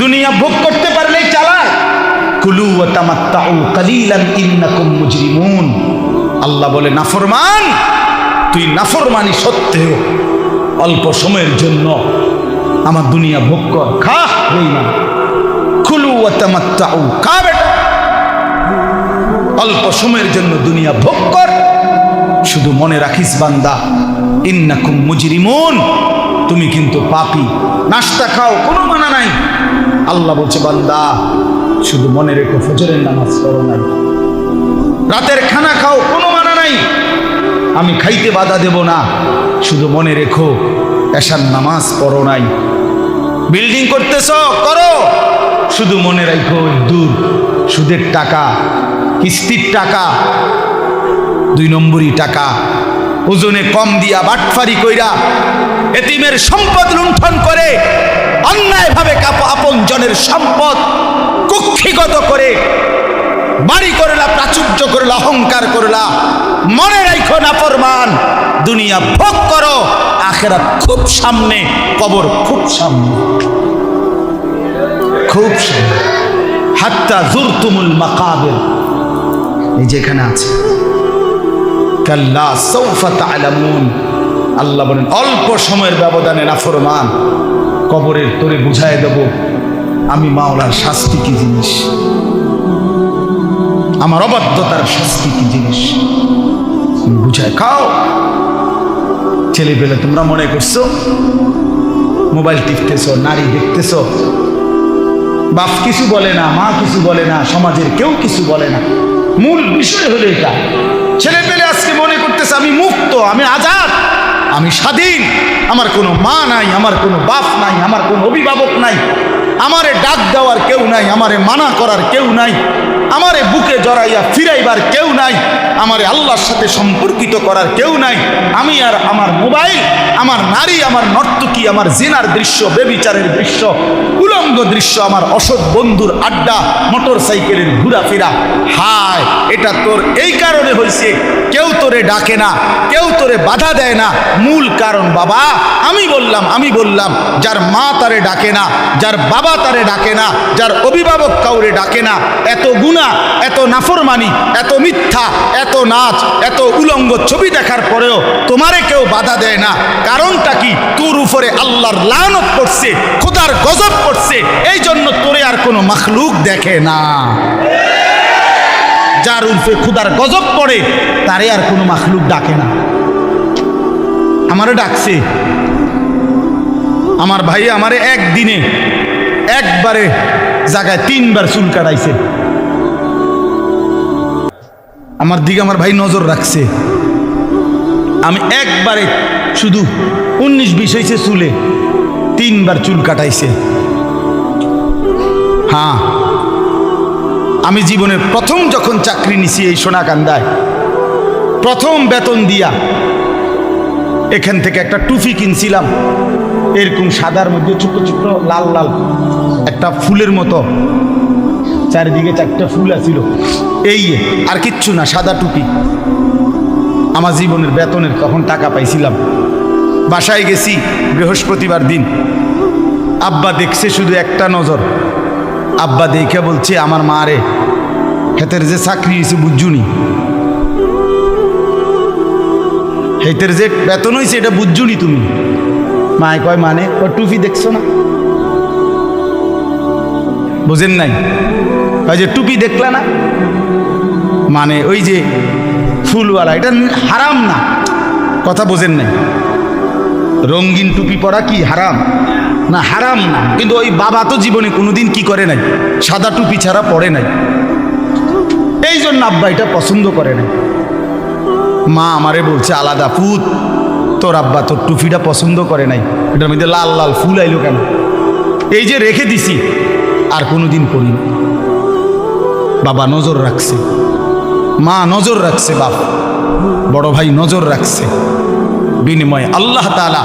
দুনিয়া ভোগ করতে পারলেই চালায়। কুলু ওয়া তামাত্তাউ কালিলান ইন্নাকুম মুজরিমুন। আল্লাহ বলে, নাফরমান, তুই নাফরমানি সত্ত্বেও অল্প সময়ের জন্য আমার দুনিয়া ভোগ কর, খা। বেঈমান, কুলু ওয়া তামাত্তাউ, খা বেটা, অল্প সময়ের জন্য দুনিয়া ভোগ কর। শুধু মনে রাখিস বান্দা, ইন্নাকুম মুজরিমুন, তুমি কিন্তু পাপী। নাস্তা খাও, কোনো মানা নাই। আল্লাহ বলছে, বান্দা শুধু মনে রেখো ফজরের নামাজ পড়ো নাই। রাতের খানা খাও, কোনো মানা নাই, আমি খাইতে বাধা দেব না, শুধু মনে রেখো এশার নামাজ পড়ো নাই। বিল্ডিং করতেছ, করো, শুধু মনে রাখো দূর সুদের টাকা, কিস্তির টাকা, 2 নম্বরই টাকা, ওজনে কম দিয়া বাটফারি কইরা এতিমের সম্পদ লুণ্ঠন করে, অন্যায়ভাবে আপন জনের সম্পদ কুক্ষিগত করে বাড়ি করলা, প্রাচুর্য করলা, অহংকার করলা। মনে রাখো নাফরমান, দুনিয়া ভোগ করো, আখিরাত খুব সামনে, কবর খুব সামনে, খুব সামনে। হাত্তা যুরতুমুল মাকাবির, এই যেখানে আছে, কাল্লা সাউফা তা'লামুন। আল্লাহ বলেন, অল্প সময়ের ব্যবধানে নাফরমান, কবরের তোরে বুঝায় দেব আমি মাওলার শাস্তি কি জিনিস, আমার অবাধ্যতার শাস্তি কি জিনিস, বুঝায়। খাও। ছেলে পেলে তোমরা মনে করছো মোবাইল টিপতেছ, নারী দেখতেছ, বাপ কিছু বলে না, মা কিছু বলে না, সমাজের কেউ কিছু বলে না। মূল বিষয় হলো এটা, ছেলে পেলে আজকে মনে করতেছে আমি মুক্ত, আমি আজাদ, আমি স্বাধীন, আমার কোনো মা নাই, আমার কোনো বাপ নাই, আমার কোনো অভিভাবক নাই, আমারে ডাক দেওয়ার কেউ নাই, আমারে মানা করার কেউ নাই, আমারে বুকে জড়াইয়া ফিরাইবার কেউ নাই, আমারে আল্লাহর সাথে সম্পর্কিত করার কেউ নাই। আমি আর আমার মোবাইল, আমার নারী, আমার নর্তকী, আমার জিনার দৃশ্য, বেবিচারের দৃশ্য, উলঙ্গ দৃশ্য, আমার অসৎ বন্ধুর আড্ডা, মোটর সাইকেলের ঘোরাফেরা। হায়, এটা তোর এই কারণে হয়েছে, কেউ তোরে ডাকে না, কেউ তোরে বাধা দেয় না। মূল কারণ বাবা, আমি বললাম, যার মা তারে ডাকে না, যার বাবা তারে ডাকে না, যার অভিভাবক কাউরে ডাকে না, এত গুনাহ, এত নাফরমানি, এত মিথ্যা, এত নাচ, এত উলঙ্গ ছবি দেখার পরেও তোমারে কেউ বাধা দেয় না। কারণটা কি? তোর উপরে আল্লাহর লানত পড়ছে, খোদার গজব পড়ছে, এই জন্য তোরে আর কোনো মাখলুক দেখে না। যার উপরে খোদার গজব পড়ে তারে আর কোনো মাখলুক ডাকে না। আমারে ডাকছে, আমার ভাই আমারে একদিনে একবারে জায়গায় 3 বার চুল কাটাইছে। আমার দিকে আমার ভাই নজর রাখছে। আমি একবারে শুধু 19-20 হয়েছে চুলে, 3 বার চুল কাটাইছে। হ্যাঁ, আমি জীবনের প্রথম যখন চাকরি নিছি এই সোনাকান্দায়, প্রথম বেতন দিয়া এখান থেকে একটা টুপি কিনছিলাম, এরকম সাদার মধ্যে ছোট ছোট লাল লাল একটা ফুলের মতো, চারিদিকে 4টা ফুল আছিল, এই আর কিচ্ছু না, সাদা টুপি। আমার জীবনের বেতনের তখন টাকা পাইছিলাম। বাসায় গেছি বৃহস্পতিবার দিন, আব্বা দেখছে শুধু একটা নজর। আব্বা দেখে বলছে আমার মা রে, হেতের যে চাকরি হয়েছে বুঝুনি, হেতের যে বেতন হয়েছে এটা বুঝুনি তুমি? মায় কয় মানে? ওই টুপি দেখছো না, বুঝেন নাই? ওই যে টুপি দেখলা না, মানে ওই যে ফুলওয়ালা, এটা হারাম না, কথা বোঝেন নাই? রঙিন টুপি পরা কি হারাম না? হারাম না, কিন্তু ওই বাবা তো জীবনে কোনোদিন কি করে নাই, সাদা টুপি ছাড়া পরে নাই, এই জন্য আব্বা এটা পছন্দ করে নাই। মা আমারে বলছে আলাদা, ফুট তোর আব্বা তোর টুপিটা পছন্দ করে নাই, এটার মধ্যে লাল লাল ফুল আইলো কেন? এই যে রেখে দিছি, আর কোনোদিন পড়ি। বাবা নজর রাখছে, মা নজর রাখছে, বাপ বড় ভাই নজর রাখছে। বিনিময়ে আল্লাহ তাআলা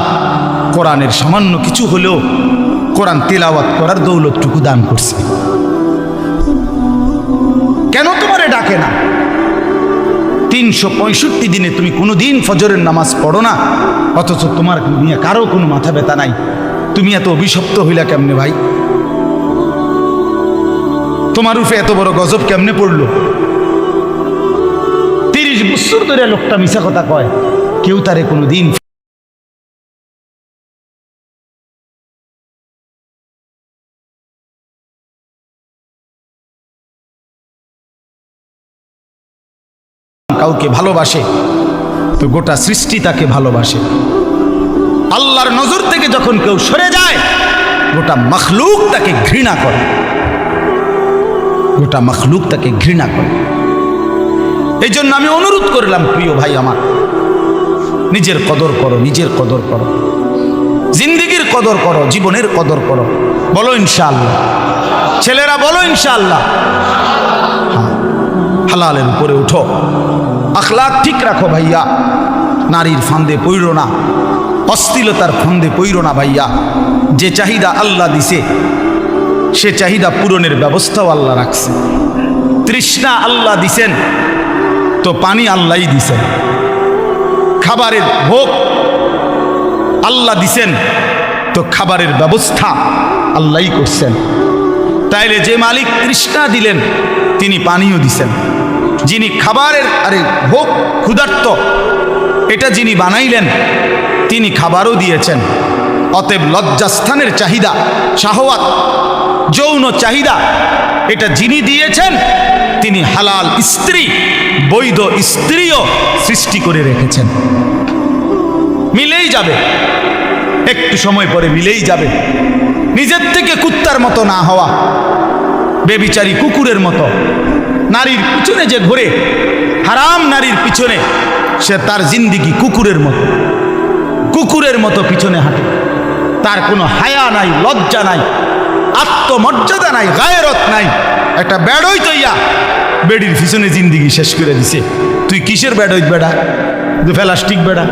কোরআনের সামান্য কিছু হলেও কোরআন তিলাওয়াত করার দৌলতটুকু দান করছে। কেন তোমারে ডাকে না? 365 দিনে তুমি কোনোদিন ফজরের নামাজ পড়ো না, অথচ তোমার নিয়ে কারো কোনো মাথা ব্যথা নাই। তুমি এত অভিশপ্ত হইলা কেমনে ভাই? তোমার উপরে এত বড় গজব কেমনে পড়লো? 30 বছর ধরে লোকটা মিছা কথা কয়, কেউ তারে কোনোদিন কাউকে ভালোবাসে তো গোটা সৃষ্টি তাকে ভালোবাসে। আল্লাহর নজর থেকে যখন কেউ সরে যায় গোটা মখলুক তাকে ঘৃণা করে, গোটা মখলুক তাকে ঘৃণা করে। এই জন্য আমি অনুরোধ করলাম, প্রিয় ভাই আমার, নিজের কদর করো, নিজের কদর করো, জিন্দেগির কদর করো, জীবনের কদর করো। বলো ইনশাআল্লাহ, ছেলেরা বলো ইনশাআল্লাহ। হালালের উপরে উঠো, আখলাক ঠিক রাখো ভাইয়া, নারীর ফান্দে পইরো না, অশ্লীলতার ফান্দে পইরো না ভাইয়া। যে চাহিদা আল্লাহ দিছে সে চাহিদা পূরণের ব্যবস্থাও আল্লাহ রাখছে। তৃষ্ণা আল্লাহ দিছেন তো পানি আল্লাহই দিছেন, খাবারের ভোগ আল্লাহ দিছেন তো খাবারের ব্যবস্থা আল্লাহই করছেন। তাইলে যে মালিক তৃষ্ণা দিলেন তিনি পানিও দিছেন, যিনি খাবারের ভোগ ক্ষুধার্ত এটা যিনি বানাইলেন তিনি খাবারও দিয়েছেন। অতএব লজ্জাস্থানের চাহিদা, শাহওয়াত, যৌন চাহিদা এটা যিনি দিয়েছেন তিনি হালাল স্ত্রী, বৈধ স্ত্রীও সৃষ্টি করে রেখেছেন। মিলেই যাবে, একটু সময় পরে মিলেই যাবে। নিজের থেকে কুত্তার মতো না হওয়া, বেবিচারী কুকুরের মতো নারীর পিছনে যে ঘুরে, হারাম নারীর পিছনে, সে তার জিন্দিগি কুকুরের মতো, কুকুরের মতো পিছনে হাঁটে। তার কোনো হায়া নাই, লজ্জা নাই, আত্মমর্যাদা নাই, গায়রত নাই। একটা বেড়ই তৈয়া বেড়ির পিছনে জিন্দিগি শেষ করে দিছে। তুই কিসের বেড়ই বেড়া? তুই প্লাস্টিক বেড়া,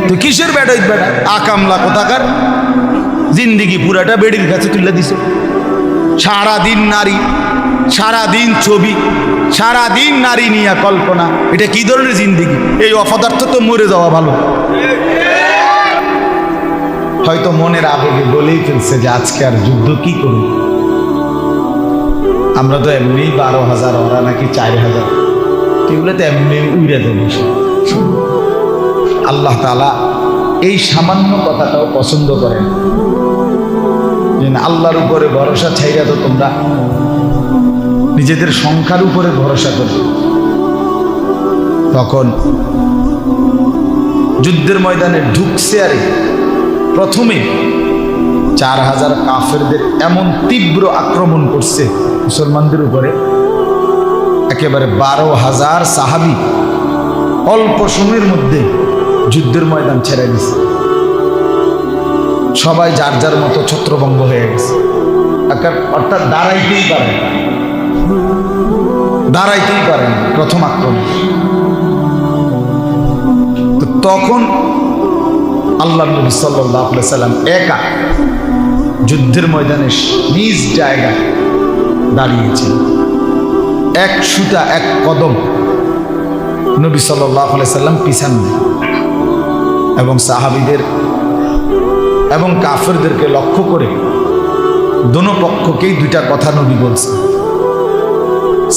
তুই কিসের বেড়ই বেড়া? আকামলা কোথাকার, জিন্দিগি পুরাটা বেড়ির কাছে তুলে দিছে। সারাদিন নারী, সারাদিন ছবি, সারাদিন নারী নিয়ে কল্পনা। এটা কি ধরনের জিন্দিগি? এই অপদার্থ তো মরে যাওয়া ভালো। হয়তো মনের আবেগে বলেই ফেলছে যে আজকে আর যুদ্ধ কি করব, আমরা তো এমনি 12,000, ওরা নাকি 4,000, এগুলো তো এমনি উড়ে দেবে। আল্লাহ তাআলা এই সামান্য কথাটাও পছন্দ করেন যে আল্লাহর উপরে ভরসা ছাইরা তো তোমরা নিজেদের সংখ্যার উপরে ভরসা করো। তখন যুদ্ধের ময়দানে ঢুকছে, আরে প্রথমে 4,000 কাফেরদের এমন তীব্র আক্রমণ করছে মুসলমানদের উপরে, একেবারে 12,000 সাহাবী অল্প সময়ের মধ্যে যুদ্ধের ময়দান ছেড়ে দিছে। সবাই যার যার মতো ছত্রভঙ্গ হয়ে গেছে, অর্থাৎ দাঁড়াইতেই পারে, দাঁড়াইতেই পারেন প্রথম আক্রমণ। তখন আল্লাহ নবী সাল্লাল্লাহু আলাইহি সাল্লাম একা যুদ্ধের ময়দানে নিজ জায়গায় দাঁড়িয়েছেন। এক সুতা, এক কদম নবী সাল্লাল্লাহু আলাইহি সাল্লাম পিছান নেই, এবং সাহাবীদের এবং কাফেরদেরকে লক্ষ্য করে দোনো পক্ষকেই দুইটা কথা নবী বলছেন।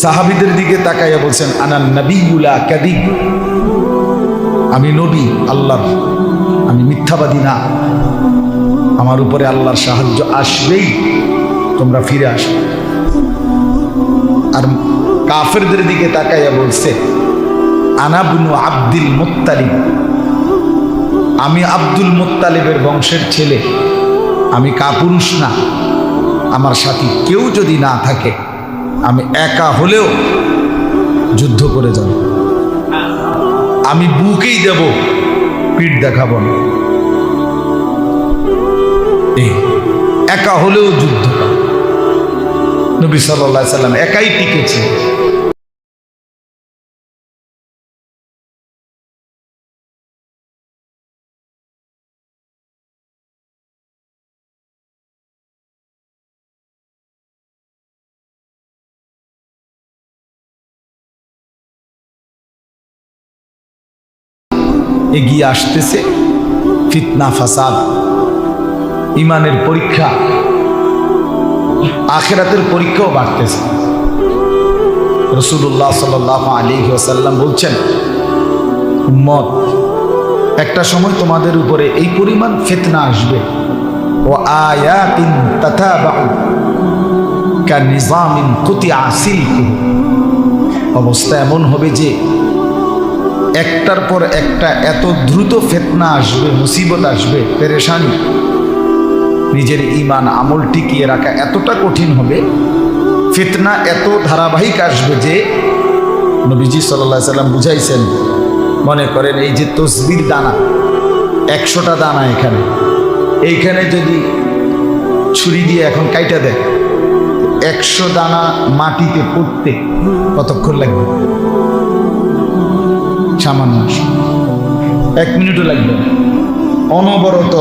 সাহাবীদের দিকে তাকাইয়া বলছেন, আনান নবিয়্যুল লা কাযিব, আমি নবী আল্লাহর, আমি মিথ্যাবাদী না, আমার উপরে আল্লাহর সাহায্য আসবেই, তোমরা ফিরে আসো। আর কাফেরদের দিকে তাকাইয়া বলছে, আনা ইবনু আব্দুল মুত্তালিব, আমি আব্দুল মুত্তালিবের বংশের ছেলে, আমি কাপুরুষ না, আমার সাথী কেউ যদি না থাকে আমি একা হলেও যুদ্ধ করে যাব, আমি বুকেই দেব, পিঠ দেখাবো না। একা হলেও যুদ্ধ। নবী সাল্লাল্লাহু আলাইহি সাল্লাম একাই টিকেছে। এগিয়ে আসতেছে ফিতনা, ফাসাদ, ইমানের পরীক্ষা, আখিরাতের পরীক্ষাও বাড়তেছে। রাসূলুল্লাহ সাল্লাল্লাহু আলাইহি ওয়াসাল্লাম বলছেন, উম্মত, একটা সময় তোমাদের উপরে এই পরিমাণ ফিতনা আসবে, ও আয়াতিন তাতাবাউ কানিজামিন কুতিআ সিলকুহু, অবস্থা এমন হবে যে একটার পর একটা এত দ্রুত ফিতনা আসবে, মুসিবত আসবে, পেরেশানি, নিজের ঈমান আমল টিকিয়ে রাখা এতটা কঠিন হবে, ফিতনা এত ধারাবাহিক আসবে যে নবীজি সাল্লাল্লাহু আলাইহি সাল্লাম বুঝাইছেন, মনে করেন এই যে তসবির দানা, 100টা দানা এইখানে যদি ছুরি দিয়ে এখন কাইটা দেয়, 100 দানা মাটিতে পড়তে কতক্ষণ লাগবে? সামান্য 1 মিনিটও লাগবে। অনবরত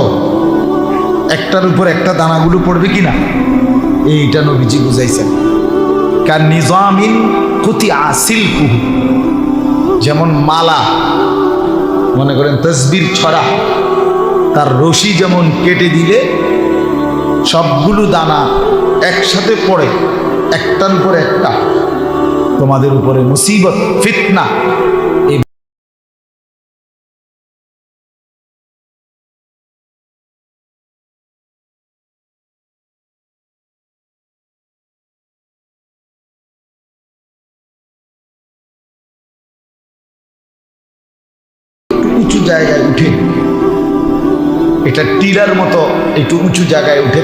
একটার উপর একটা দানাগুলো পড়বে কিনা, এইটা নবীজি বুঝাইছেন। কার নিজামিন কুতিআ সিলকুহু, যেমন মালা, মনে করেন তসবির ছড়া, তার রশি যেমন কেটে দিলে সবগুলো দানা একসাথে পড়ে, একটার উপর একটা, তোমাদের উপরে মুসিবত ফিতনা উঁচু জায়গায় উঠে, এটা টিলার মতো একটু উঁচু জায়গায় উঠে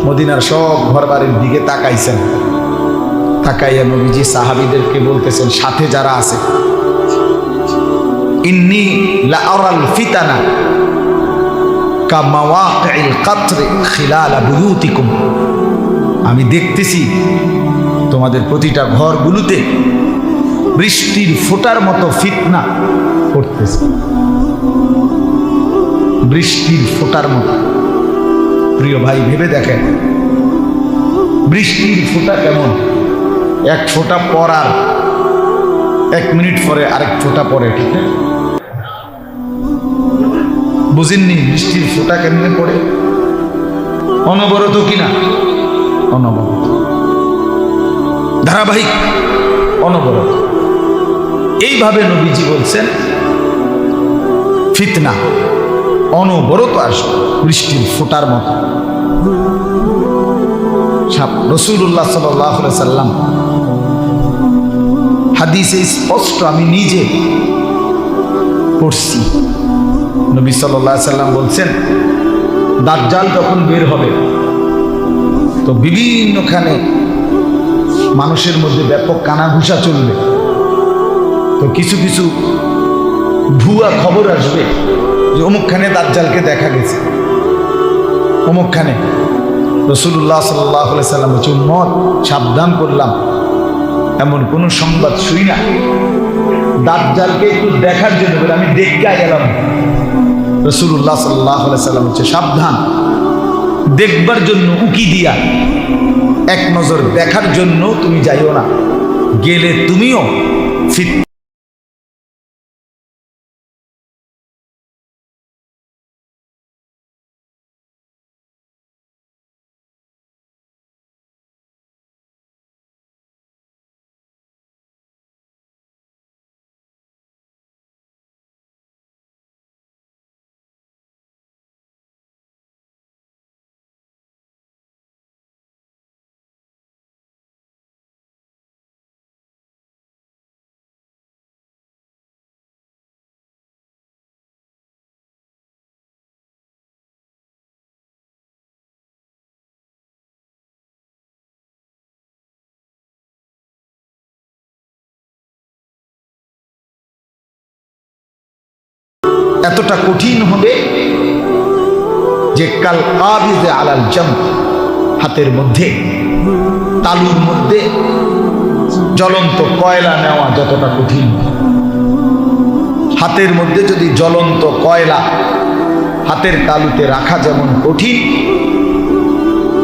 মদিনার সব ঘরবাড়ির দিকে তাকাইছেন। তাকাইয়া নবীজি সাহাবীদেরকে বলতেছেন, সাথে যারা আছে, ইন্নী লা আরাল ফিতানা কামাওয়াকিল কাতরি খিলালা বুয়ুতিকুম, আমি দেখতেছি তোমাদের প্রতিটা ঘরগুলোতে বৃষ্টির ফোঁটার মতো ফিতনা পড়তেছে, বৃষ্টির ফোঁটার মতো। প্রিয় ভাই, ভেবে দেখেন বৃষ্টির ফোঁটা কেমন, এক ফোঁটা পড়ার 1 মিনিট পরে আরেক ফোঁটা পরে, ঠিক না? বুঝেননি বৃষ্টির ফোঁটা কেমনে পড়ে? অনবরত কিনা? অনবরত, ধারাবাহিক, অনবরত। এইভাবে নবীজি বলছেন ফিতনা অনবরত আসবে বৃষ্টির ফোঁটার মতো। রাসূলুল্লাহ সাল্লাল্লাহু আলাইহি সাল্লাম হাদিসে স্পষ্ট, আমি নিজে পড়ছি, নবী সাল্লাল্লাহু আলাইহি সাল্লাম বলছেন, দাজ্জাল যখন বের হবে তো বিভিন্নখানে মানুষের মধ্যে ব্যাপক কানাঘুষা চলবে, তো কিছু কিছু ভুয়া খবর আসবে যে অমুকখানে দাজ্জালকে দেখা গেছে, অমুকখানে। রাসূলুল্লাহ সাল্লাল্লাহু আলাইহি সাল্লাম বলছেন, উম্মত, সাবধান করলাম, এমন কোন সংবাদ শুই না দাজ্জালকে একটু দেখার জন্য বলে আমি দেখতে গেলাম। রাসূলুল্লাহ সাল্লাল্লাহু আলাইহি সাল্লাম বলছে, সাবধান, দেখবার জন্য উকি দিয়া, এক নজর দেখার জন্য তুমি যাইও না, গেলে তুমিও ফিতনা। এতটা কঠিন হবে যে কাল কাবিযে আলাল জাম, হাতের মধ্যে, তালুর মধ্যে জ্বলন্ত কয়লা নেওয়া যতটা কঠিন, হাতের মধ্যে যদি জ্বলন্ত কয়লা হাতের তালুতে রাখা যেমন কঠিন,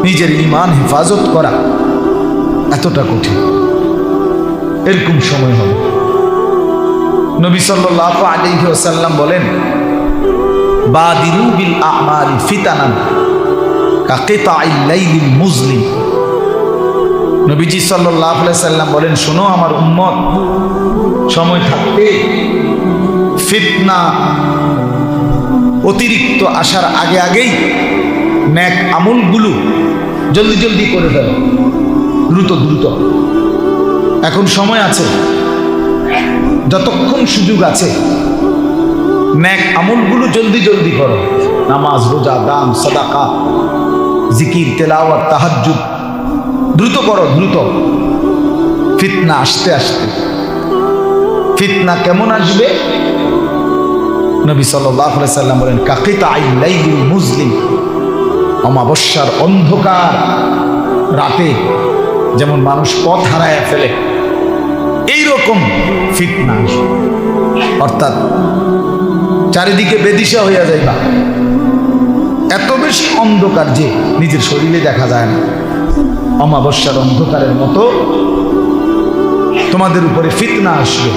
নিজের ঈমান হেফাজত করা এতটা কঠিন। এরকম সময় হবে। নবী সাল্লাল্লাহু আলাইহি ওয়াসাল্লাম বলেন, বাদিরু বিল আমালি ফিতানান কাকিতাইল লাইলিল মুজলিম নবীজি সাল্লাল্লাহু আলাইহি সাল্লাম বলেন, শোনো আমার উম্মত, সময় থাকতে ফিতনা অতিরিক্ত আসার আগে আগেই নেক আমলগুলো জলদি জলদি করে ফেলো, দ্রুত দ্রুত। এখন সময় আছে, যতক্ষণ সুযোগ আছে নেক আমলগুলো জলদি জলদি করো। নামাজ, রোজা, দান, সাদাকা, জিকির, তেলাওয়াত, তাহাজ্জুদ দ্রুত করো, দ্রুত। ফিতনা আসতে আসতে। ফিতনা কেমন আসবে? নবী সাল্লাল্লাহু আলাইহি সাল্লাম বলেন, কাকিতা'আই লাইলিল মুজলিম, অমাবস্যার অন্ধকার রাতে যেমন মানুষ পথ হারায় ফেলে, এইরকম ফিতনা আসবে। অর্থাৎ চারিদিকে বেদিশা হইয়া যাইবা, এত বেশি অন্ধকার যে নিজের শরীরে দেখা যায় না। অমাবস্যার অন্ধকারের মতো তোমাদের উপরে ফিতনা আসবে,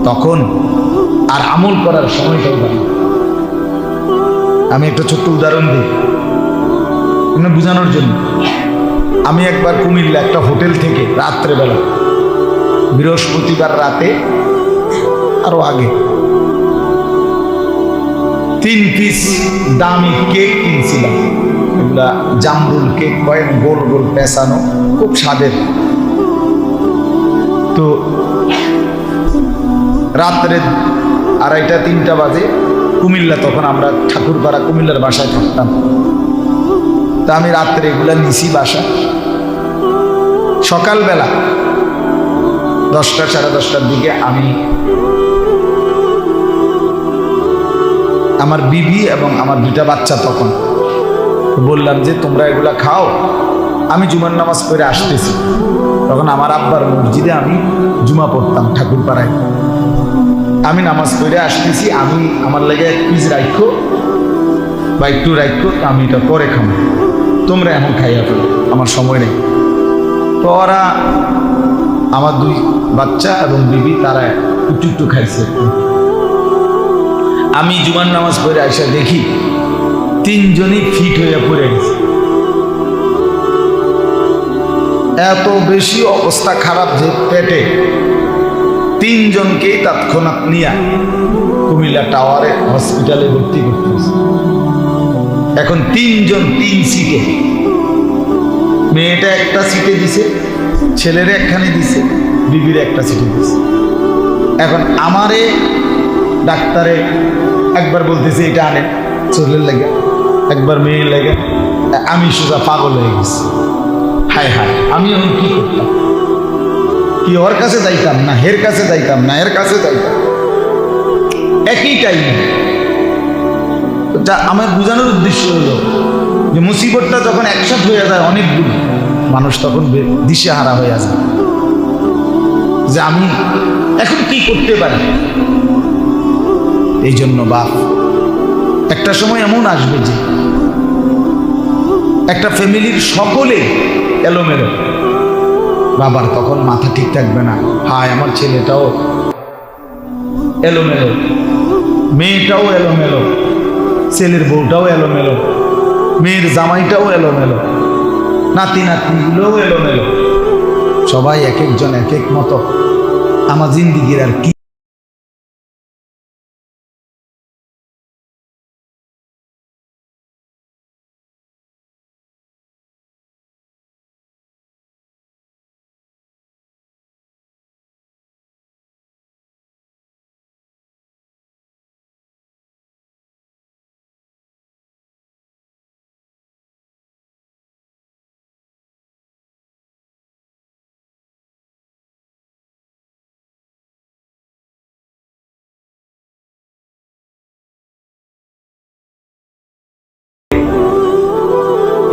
তখন আর আমল করার সময় পাইবা না। আমি একটা ছোট্ট উদাহরণ দিই বোঝানোর জন্য। আমি একবার কুমিল্লা একটা হোটেল থেকে রাত্রেবেলা, বৃহস্পতিবার রাতে, আরো আগে, 3 পিস দামি কেক কিনছিলাম। এগুলা জামরুল কেক কয়েক, গোল গোল পেঁচানো, খুব স্বাদের। তো রাত্রে 2:30-3টা বাজে কুমিল্লা, তখন আমরা ঠাকুরপাড়া কুমিল্লার বাসায় থাকতাম। তা আমি রাত্রে এগুলা নিছি বাসা। সকালবেলা 10টা সাড়ে 10টার দিকে আমি আমার বিবি এবং আমার 2টা বাচ্চা তখন বললাম যে তোমরা এগুলা খাও, আমি জুমার নামাজ পড়ে আসতেছি। তখন আমার আব্বার মসজিদে আমি জুমা পড়তাম ঠাকুরপাড়ায়। আমি নামাজ পড়ে আসতেছি, আমি আমার লাগে 1 পিস রাখো বা একটু রাখো, আমি এটা পরে খাবো, তোমরা এখন খাইয়া ফেলো, আমার সময় নেই। তো ওরা, আমার 2 বাচ্চা এবং বিবি, তারা একটু একটু খাইছে। আমি জুমার নামাজ পড়ে আইসা দেখি 3 জনই ফিট হইয়া পড়ে গেছে। এত বেশি অবস্থা খারাপ যে পেটে 3 জনকেই তৎক্ষণাৎ নিয়ে কুমিল্লা টাওয়ারে হসপিটালে ভর্তি করতেছে। এখন 3 জন 3 সিটে, মেয়েটা একটা সিটে দিছে, ছেলের একখানে দিছে, বিবির একটা সিটে দিছে। এখন আমারে ডাক্তারে একবার বলতেছে এটা আনে চুলের লাগে, একবার মেয়ের লাগে। আমি সোজা পাগল হয়ে গেছি। হায় হায়, আমি এখন কি করতাম? কি ওর কাছে যাইতাম না, হের কাছে যাইতাম না, এর কাছে যাইতাম, একই টাইমে। আমার বোঝানোর উদ্দেশ্য হলো যে মুসিবতটা যখন একসাথে হয়ে যায় অনেকগুলো, মানুষ তখন দিশেহারা হয়ে যায় যে আমি এখন কি করতে পারি। এই জন্য বাপ, একটা সময় এমন আসবে যে একটা ফ্যামিলির সকলে এলোমেলো, বাবার তখন মাথা ঠিক থাকবে না। হায়, আমার ছেলেটাও এলোমেলো, মেয়েটাও এলোমেলো, ছেলের বউটাও এলোমেলো, মেয়ের জামাইটাও এলোমেলো, নাতি নাতনিগুলোও এলোমেলো, সবাই এক একজন এক এক মতো। আমার জিন্দিগির আর কি।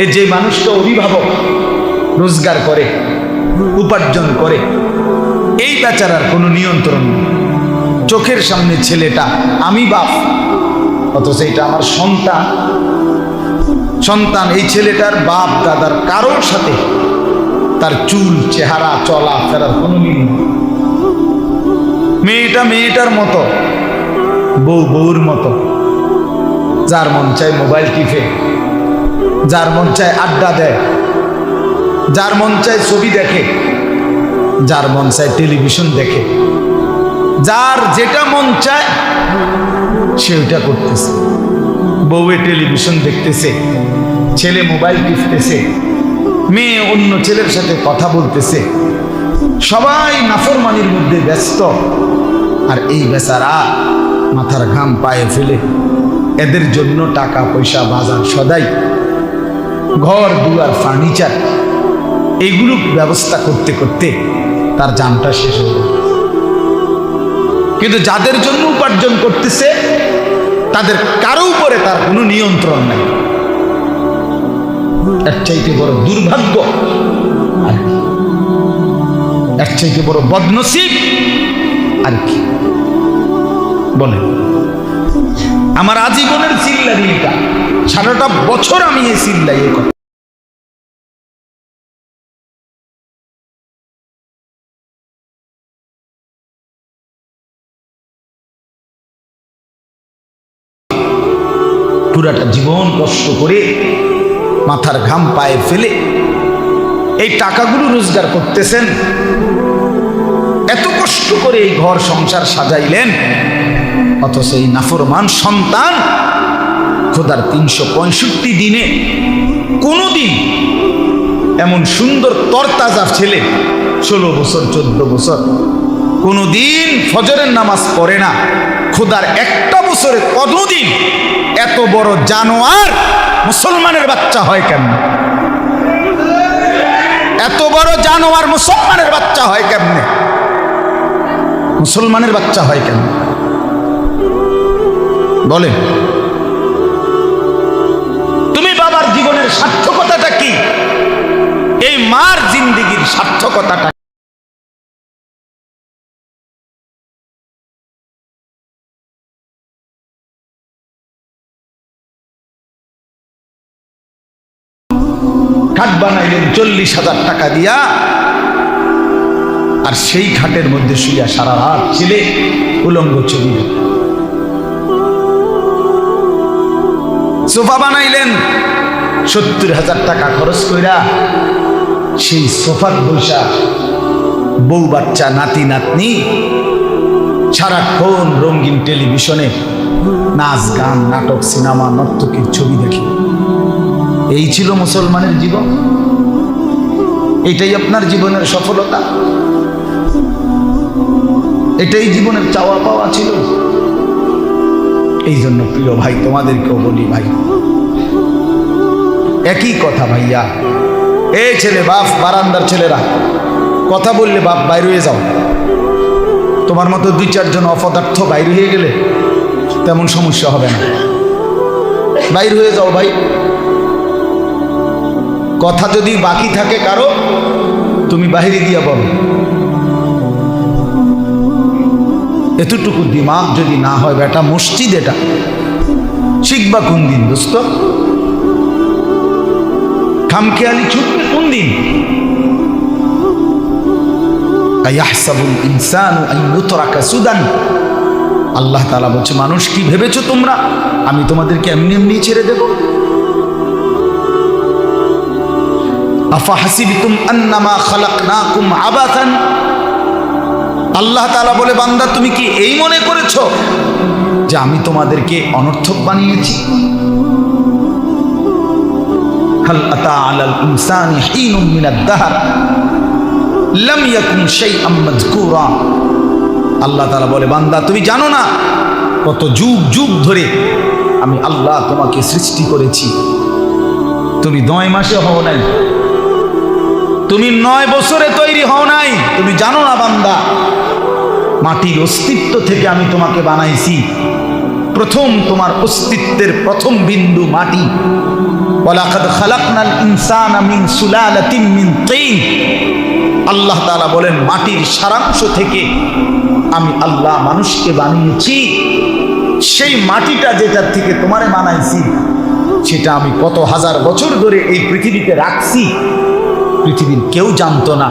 এই যে মানুষটা অভিভাবক, রোজগার করে, উপার্জন করে, এই বেচারার কোনো নিয়ন্ত্রণ নেই। চোখের সামনে ছেলেটা, আমি বাপ, অথচ এটা আমার সন্তান। এই ছেলেটার বাপ দাদার কারোর সাথে তার চুল, চেহারা, চলা ফেরার কোনো মিল নেই। মেয়েটা মেয়েটার মতো, বউ বউর মতো, যার মন চায় মোবাইল টিপে, যার মন চায় আড্ডা দেয়, যার মন চায় ছবি দেখে, যার মন চায় টেলিভিশন দেখে, যার যেটা মন চায় সে ওইটা করতেছে। বউয়ে টেলিভিশন দেখতেছে, ছেলে মোবাইল টিপতেছে, মেয়ে অন্য ছেলের সাথে কথা বলতেছে, সবাই নাফরমানির মধ্যে ব্যস্ত। আর এই বেচারা মাথার ঘাম পায়ে ফেলে এদের জন্য টাকা পয়সা, বাজার সদাই, ঘর দুয়ার, ফার্নিচার এইগুলো ব্যবস্থা করতে করতে তার জানটা শেষ হয়ে যায়। কিন্তু যাদের জন্য উপার্জন করতেছে তাদের কারো উপরে তার কোনো নিয়ন্ত্রণ নাই। এর চাইতে বড় দুর্ভাগ্য আর কি, এর চাইতে বড় বদনসিব আর কি বলেন? আমার আজীবনের চিল্লারি এটা, সারাটা বছর আমি এই চিল্লাই এ কথা। পুরাটা জীবন কষ্ট করে মাথার ঘাম পায়ে ফেলে এই টাকাগুলো রোজগার করতেছেন, এত কষ্ট করে এই ঘর সংসার সাজাইলেন, অথচ এই নাফরমান সন্তান খোদার 365 দিনে কোনোদিন এমন সুন্দর তরতাজা ছেলে 16 বছর 14 বছর কোনোদিন ফজরের নামাজ পড়ে না। খোদার একটা বছরে কতদিন এত বড় জানোয়ার মুসলমানের বাচ্চা হয় কেমন? এত বড় জানোয়ার মুসলমানের বাচ্চা হয় কেমনে? মুসলমানের বাচ্চা হয় কেন বলেন? তুমি বাবার জীবনের সার্থকতাটা কি? এই মার জিন্দেগির সার্থকতাটা খাট বানাইলেন 40,000 টাকা দিয়া, আর সেই খাটের মধ্যে শুইয়া সারা রাত ছেলে উলঙ্গ ছবি। সোফা বানাইলেন 70,000 টাকা খরচ কইরা, সেই সোফার বৈশা বউ বাচ্চা নাতি নাতনি সারাক্ষণ রঙিন টেলিভিশনে নাচ গান নাটক সিনেমা নর্তকীর ছবি দেখে। এই ছিল মুসলমানের জীবন? এটাই আপনার জীবনের সফলতা? এটাই জীবনের চাওয়া পাওয়া ছিল? এই জন্য প্রিয় ভাই তোমাদেরকেও বলি, ভাই একই কথা ভাইয়া, এই ছেলে বাপ, বারান্দার ছেলেরা কথা বললে বাপ বাইর হয়ে যাও। তোমার মতো 2-4 জন অপদার্থ বাইর হয়ে গেলে তেমন সমস্যা হবে না, বাইর হয়ে যাও ভাই। কথা যদি বাকি থাকে কারো, তুমি বাহিরে দিয়া বলো। এতটুকু দিমাগ যদি না হয় বেটা, মসজিদ এটা শিখবা কোন দিন দোস্ত? খামখেয়ালি ছুটবে কোন দিন? আয়াহসাবুল ইনসানু আন ইউতরাকা সুদান। আল্লাহ তাআলা বলছে, মানুষ কি ভেবেছো তোমরা আমি তোমাদেরকে এমনি এমনি ছেড়ে দেব? আফাহাসিবতুম আন্নামা খালাকনাকুম আবাথান। আল্লাহ তাআলা বলে, বান্দা তুমি কি এই মনে করেছো যে আমি তোমাদেরকে অনর্থক বানিয়েছি? হাল আতা আলাল ইনসানি হিনুম মিনাদ দাহর লাম ইয়াকুন শাইআম মাযকুরা। আল্লাহ তাআলা বলে, বান্দা তুমি জানো না কত যুগ যুগ ধরে আমি আল্লাহ তোমাকে সৃষ্টি করেছি। তুমি 9 মাসে হও নাই, তুমি 9 বছরে তৈরি হও নাই। তুমি জানো না বান্দা, মাটির অস্তিত্ব থেকে আমি তোমাকে বানাইছি। প্রথম তোমার অস্তিত্বের প্রথম বিন্দু মাটি। ওয়ালাকাদ খালাকনাল ইনসানা মিন সুলালাতিন মিন তিন। আল্লাহ তাআলা বলেন, মাটির সারাংশ থেকে আমি আল্লাহ মানুষকে বানিয়েছি। সেই মাটিটা যেটার থেকে তোমারে বানাইছি, সেটা আমি কত হাজার বছর ধরে এই পৃথিবীতে রাখছি। পৃথিবীর কেউ জানতো না,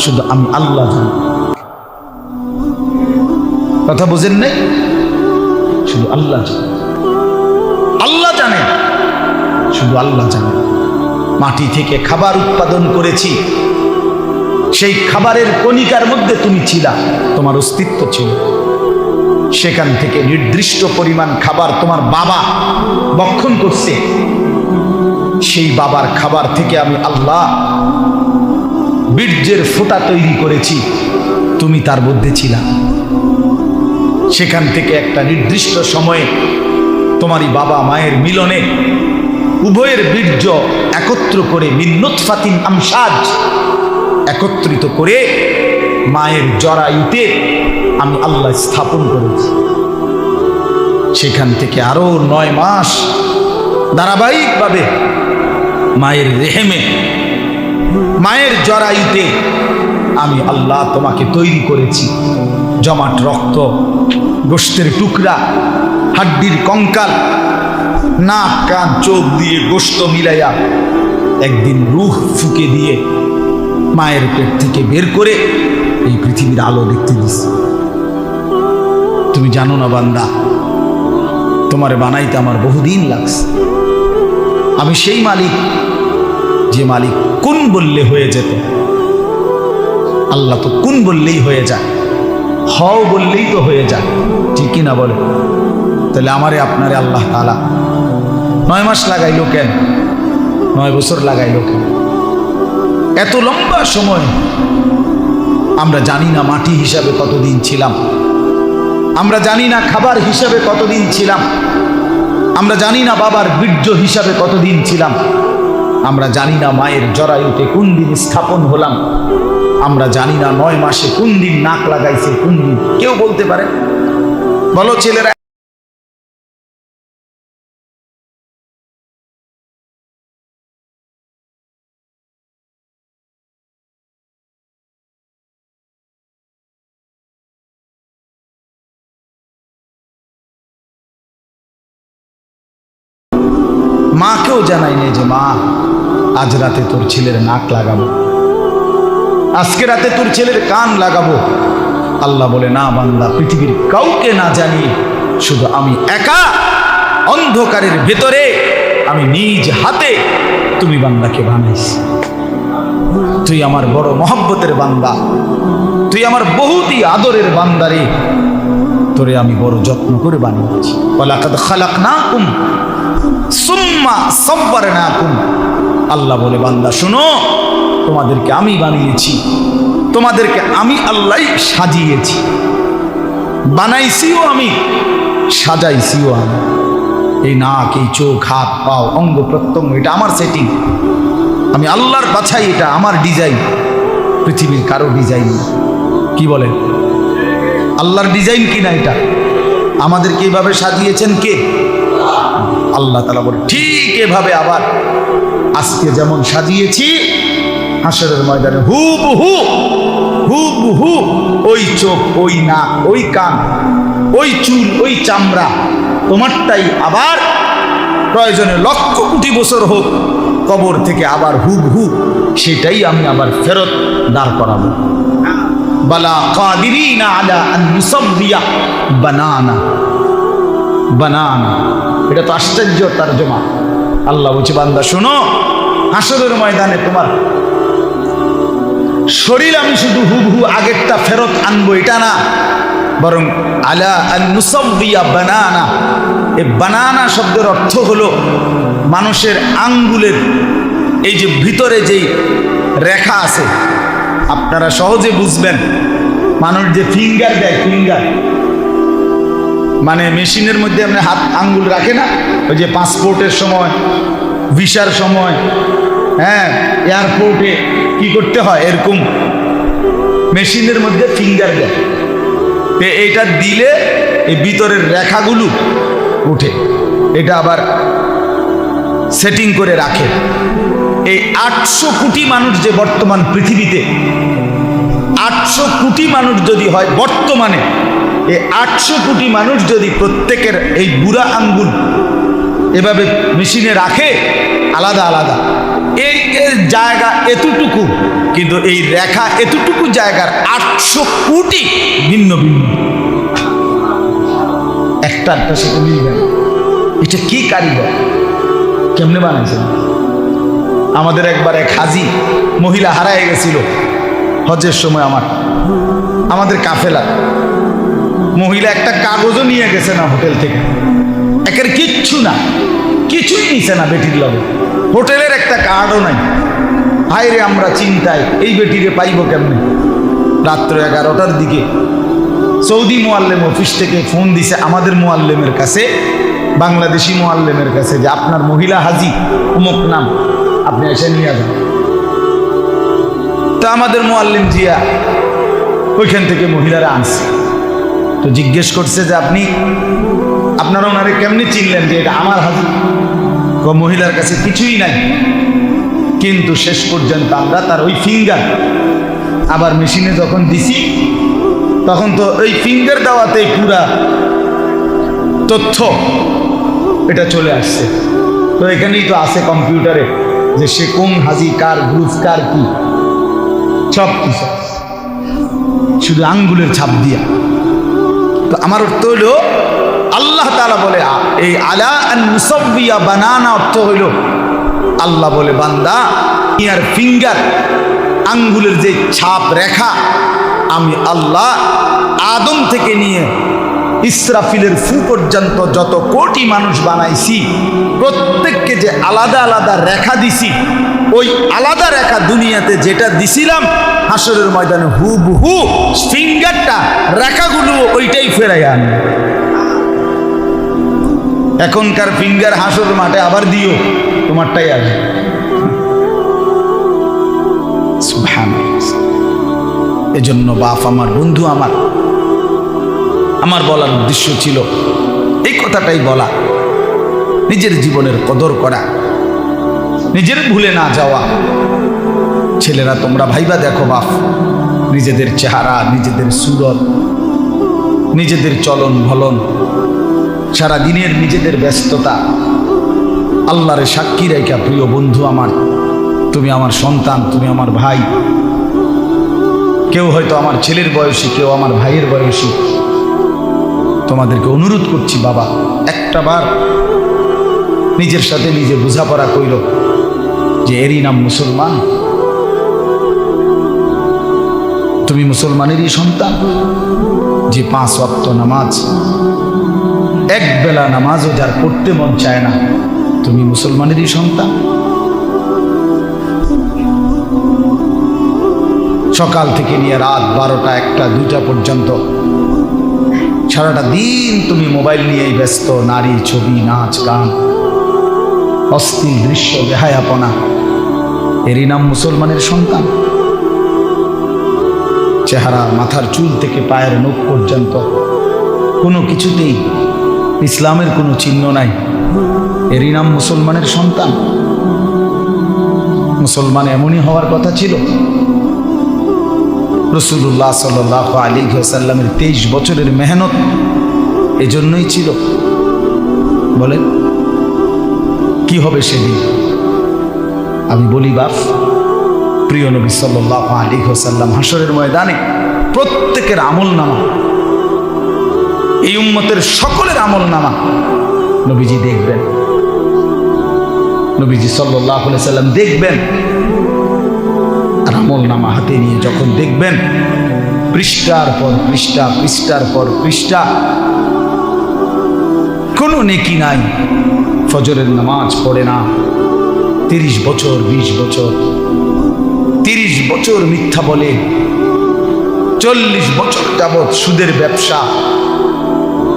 শুধু আমি আল্লাহ জানি। কথা বুঝেন নাই? শুধু আল্লাহ জানে, আল্লাহ জানে, শুধু আল্লাহ জানে। মাটি থেকে খাবার উৎপাদন করেছি, সেই খাবারের কণিকার মধ্যে তুমি ছিলা, তোমার অস্তিত্ব ছিল। সেখান থেকে নির্দিষ্ট পরিমাণ খাবার তোমার বাবা ভক্ষণ করছে, সেই বাবার খাবার থেকে আমি আল্লাহ বীর্যের ফোঁটা তৈরি করেছি, তুমি তার মধ্যে ছিলা। সেখান থেকে একটা নির্দিষ্ট সময়ে তোমারই বাবা মায়ের মিলনে উভয়ের বীর্য একত্র করে মিন নুতফাতিন আমশাজ একত্রিত করে মায়ের জরায়ুতে আমি আল্লাহ স্থাপন করেছি। সেখান থেকে আরো 9 মাস ধারাবাহিকভাবে মায়ের রেহেমে, মায়ের জরায়ুতে আমি আল্লাহ তোমাকে তৈরি করেছি। জমাট রক্ত, গোশতের টুকরা, হাড্ডির কঙ্কাল, নাক কান চোখ দিয়ে গোশত মিলাইয়া একদিন রূহ ফুঁকে দিয়ে মায়ের পেট থেকে বের করে এই পৃথিবীর আলো দেখতে দিস। তুমি জানো না বান্দা, তোমারে বানাইতে আমার বহুদিন লাগছে। আমি সেই মালিক যে মালিক কোন বললে হয়ে যেত। আল্লাহ তো কোন বললেই হয়ে যায়, হও বললেই তো হয়ে যায়, ঠিক কিনা বলে? তাহলে আমারে আপনারে আল্লাহ তাআলা 9 মাস লাগাইলো কেন? 9 বছর লাগাইলো কেন? এত লম্বা সময় আমরা জানি না মাটি হিসাবে কতদিন ছিলাম, আমরা জানি না খাবার হিসাবে কতদিন ছিলাম, আমরা জানি না বাবার বীর্য হিসাবে কতদিন ছিলাম, আমরা জানি না মায়ের জরায়ুতে কোন দিন স্থাপন হলাম, আমরা জানি না 9 মাসে কোন দিন নাক লাগাইছে, কোন দিন। কেউ বলতে পারে? বলো ছেলেরা। মাকেও জানাই নেই যে মা আজ রাতে তোর ছেলের নাক লাগাবো, আজকে রাতে তোর ছেলের কান লাগাবো। আল্লাহ বলে না বান্দা, পৃথিবীর কাউকে না জানিয়ে শুধু আমি একা অন্ধকারের ভেতরে আমি নিজ হাতে তুমি বান্দাকে বানাইছি। তুই আমার বড় মহব্বতের বান্দা, তুই আমার বহুতই আদরের বান্দারে, তোরে আমি বড় যত্ন করে বানিয়েছি। ওয়ালাকাদ খালাকনাকুম সুম্মা সাব্বারনাকুম। আল্লাহ বলে বান্দা শোনো, তোমাদেরকে আমি বানিয়েছি, তোমাদেরকে আমি আল্লাহ সাজিয়েছি, বানাইছিও আমি, সাজাইছিও আমি। এই নাক, এই চোখ, হাত পাও, অঙ্গ প্রত্যঙ্গ, এটা আমার সেটিং, আমি আল্লাহর বাছাই, এটা আমার ডিজাইন, পৃথিবীর কারো ডিজাইন না। কি বলেন? আল্লাহর ডিজাইন কিনা এটা? আমাদেরকে এইভাবে সাজিয়েছেন কে? আল্লাহ তাআলা বলে ঠিক এভাবে আবার আজকে যেমন সাজিয়েছি, হাসরের ময়দানে হুবহু হুবহু ওই চোখ, ওই নাক, ওই কান, ওই চুল, ওই চামড়া তোমারটাই আবার প্রয়োজনে 1,00,000 কোটি বছর হোক কবর থেকে আবার হুবহু সেটাই আমি আবার ফেরত দাঁড় করাবো। বালা কাদিরিনা আলা আন নুসাব্বিয়া বানানা। বানানা, এটা তো আশ্চর্য তরজমা। আল্লাহ বলছে বান্দা শোনো, হাসরের ময়দানে তোমার শরীর আমি শুধু হুবহু আগেরটা ফেরত আনবো এটা না, বরং আলা আন নুসাব্বিয়া বানানা। এই বানানা শব্দের অর্থ হলো মানুষের আঙ্গুলের এই যে ভিতরে যেই রেখা আছে, আপনারা সহজে বুঝবেন। মানুষ যে ফিঙ্গার দেয়, ফিঙ্গার মানে মেশিনের মধ্যে আপনি হাত আঙ্গুল রাখে না, ওই যে পাসপোর্টের সময়, ভিসার সময়, হ্যাঁ এয়ারপোর্টে কি করতে হয়, এরকম মেশিনের মধ্যে ফিঙ্গার দেয়। এইটা দিলে এই ভিতরের রেখাগুলো উঠে, এটা আবার সেটিং করে রাখে। এই 800 কোটি মানুষ যে বর্তমান পৃথিবীতে, 800 কোটি মানুষ যদি হয় বর্তমানে, এই 800 কোটি মানুষ যদি প্রত্যেকের এই বুড়া আঙ্গুল এভাবে মেশিনে রাখে আলাদা আলাদা, এই জায়গা এতটুকু, কিন্তু এই রেখা এতটুকু জায়গার 800 কোটি ভিন্ন ভিন্ন, একটা সাথে মিলবে। এটা কি কারিগর, কেমনে বানাইছেন? আমাদের একবার এক হাজি মহিলা হারায় গেছিল হজের সময়। আমাদের কাফেলা মহিলা একটা কাগজও নিয়ে গেছে না হোটেল থেকে, একের কিচ্ছু না, কিছুই নিছে না বেটির লগে, হোটেলের একটা কার্ডও নাই। হায়রে আমরা চিন্তায়, এই বেটিরে পাইব কেমনে। রাত্র 11টার দিকে সৌদি মুআল্লিম অফিস থেকে ফোন দিছে আমাদের মুআল্লিমের কাছে, বাংলাদেশি মুআল্লিমের কাছে, যে আপনার মহিলা হাজি অমুক নাম, আপনি এসে নিয়ে যান। তা আমাদের মুআল্লিম জিয়া ওইখান থেকে মহিলারা আনছে। তো জিজ্ঞেস করছে যে আপনারা ওনারে কেমনি চিনলেন যে এটা আমার হাজি? মহিলার কাছে কিছুই নাই, কিন্তু শেষ পর্যন্ত আমরা তার ওই ফিঙ্গার আবার মেশিনে যখন দিছি, তখন তো ওই ফিঙ্গার দেওয়াতেই পুরা তথ্য এটা চলে আসছে। তো এখানেই তো আছে কম্পিউটারে যে সে কোন হাজি, কার গ্রুপ, কার কি, সব কিছু শুধু আঙ্গুলের ছাপ দিয়া। তো আমার অর্থ হইল, আল্লাহ তাআলা বলে এই আলা আন মুসাব্বিয়া বানানা অর্থ হইল, আল্লাহ বলে বান্দা ইয়ার ফিঙ্গার, আঙ্গুলের যে ছাপ রেখা, আমি আল্লাহ আদম থেকে নিয়ে ইসরাফিলের ফু পর্যন্ত যত কোটি মানুষ বানাইছি, প্রত্যেককে যে আলাদা আলাদা রেখা দিছি, ওই আলাদা রেখা দুনিয়াতে যেটা দিছিলাম, হাসরের ময়দানে হুবহু ফিঙ্গারটা, রেখাগুলো ওইটাই ফেরাই আনবে। এখনকার ফিঙ্গার হাসর মাঠে আবার দিও, তোমারটাই আসবে। এজন্য বাপ আমার, বন্ধু আমার বলার উদ্দেশ্য ছিল এই কথাটাই বলা, নিজের জীবনের কদর করা, নিজের ভুলে না যাওয়া। ছেলেরা তোমরা ভাইবা দেখো বাপ, নিজেদের চেহারা, নিজেদের সুরত, নিজেদের চলন ভলন, সারা দিনের নিজেদের ব্যস্ততা, আল্লাহরে সাক্ষী রেখা, প্রিয় বন্ধু আমার, তুমি আমার সন্তান, তুমি আমার ভাই। কেউ হয়তো আমার ছেলের বয়সী, কেউ আমার ভাইয়ের বয়সী। তোমাদেরকে অনুরোধ করছি বাবা, একটা বার নিজের সাথে নিজে বোঝাপড়া কইল যে এরই নাম মুসলমান। তুমি মুসলমানেরই সন্তান, যে 5 ওয়াক্ত নামাজ, এক বেলা নামাজও যার পড়তে মন চায় না, তুমি মুসলমানেরই সন্তান। সকাল থেকে নিয়ে রাত 12টা, 1টা, 2টা পর্যন্ত সারাটা দিন তুমি মোবাইল নিয়েই ব্যস্ত, নারী, ছবি, নাচ, গান, অস্থির দৃশ্য, বেহায়াপনা, এরই নাম মুসলমানের সন্তান। চেহারা, মাথার চুল থেকে পায়ের নখ পর্যন্ত কোনো কিছুতেই ইসলামের কোনো চিহ্ন নাই, এরই নাম মুসলমানের সন্তান। মুসলমান এমনই হওয়ার কথা ছিল। রাসূলুল্লাহ সাল্লাল্লাহু আলাইহি ওয়াসাল্লামের 23 বছরের মেহনত এজন্যই ছিল। বলেন কি হবে সেদিন? আমি বলি বাপ, প্রিয় নবী সাল্লাল্লাহু আলাইহি ওয়াসাল্লাম হাসরের ময়দানে প্রত্যেকের আমলনামা, এই উম্মতের সকলের আমলনামা নবীজি দেখবেন। নবীজি সাল্লাল্লাহু আলাইহি ওয়াসাল্লাম দেখবেন, আর আমলনামা হাতে নিয়ে যখন দেখবেন, পৃষ্ঠার পর পৃষ্ঠা, পৃষ্ঠার পর পৃষ্ঠা, কোনো নেকি নাই। ফজরের নামাজ পড়ে না, 30 বছর, 20 বছর, 30 বছর মিথ্যা বলে, 40 বছর যাবৎ সুদের ব্যবসা,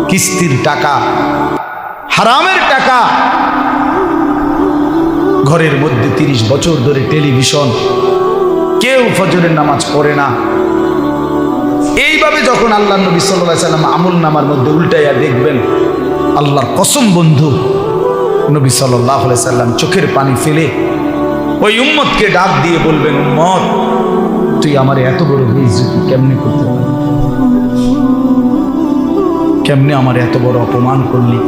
কিস্তির টাকা, হারামের টাকা, ঘরের মধ্যে 30 বছর ধরে টেলিভিশন, কেউ ফজরের নামাজ পড়ে না। এইভাবে যখন আল্লাহ নবী সাল্লাল্লাহু আলাইহি ওয়াসাল্লাম আমল নামার মধ্যে উল্টাইয়া দেখবেন, আল্লাহর কসম বন্ধু, নবী সাল্লাল্লাহু আলাইহি ওয়াসাল্লাম চোখের পানি ফেলে ওই উম্মতকে ডাক দিয়ে বলবেন, উম্মত তুই আমার এত বড় বেইজ্জতি কেমনে করতে পারলি? কেমনে আমার এত বড় অপমান করলি?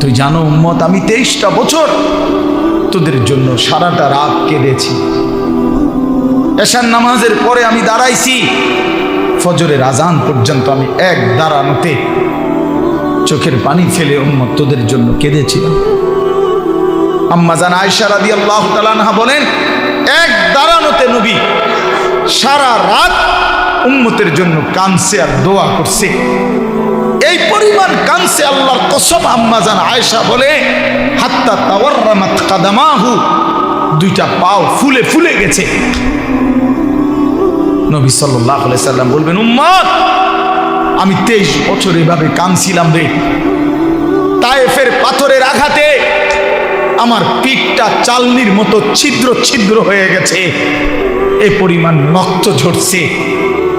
তুই জানো উম্মত, আমি 23টা বছর তোদের জন্য সারাটা রাত কেঁদেছি। এশার নামাজের পরে আমি দাঁড়াইছি, ফজরের আজান পর্যন্ত আমি এক দাঁড়ানোতে চোখের পানি ফেলে উম্মত তোদের জন্য কেঁদেছিলাম। আম্মা জান আয়েশা রাদিয়াল্লাহু তাআলা আনহা বলেন, এক দাঁড়ানোতে নবী সারা রাত উম্মতের জন্য কাঁদছে আর দোয়া করছে। এই পরিমাণ কাঁদছে, আল্লাহর কসম, আম্মা জান আয়েশা বলে হাত্তা তাওয়াররামাত কাদামাহু, দুইটা পাও ফুলে ফুলে গেছে। নবী সাল্লাল্লাহু আলাইহি সাল্লাম বলবেন, উম্মত, আমি 23 বছর এভাবে কাঁদছিলাম রে। তায়েফের পাথরের আঘাতে আমার পিঠটা চালনির মতো ছিদ্র ছিদ্র হয়ে গেছে, এ পরিমাণ রক্ত ঝরছে।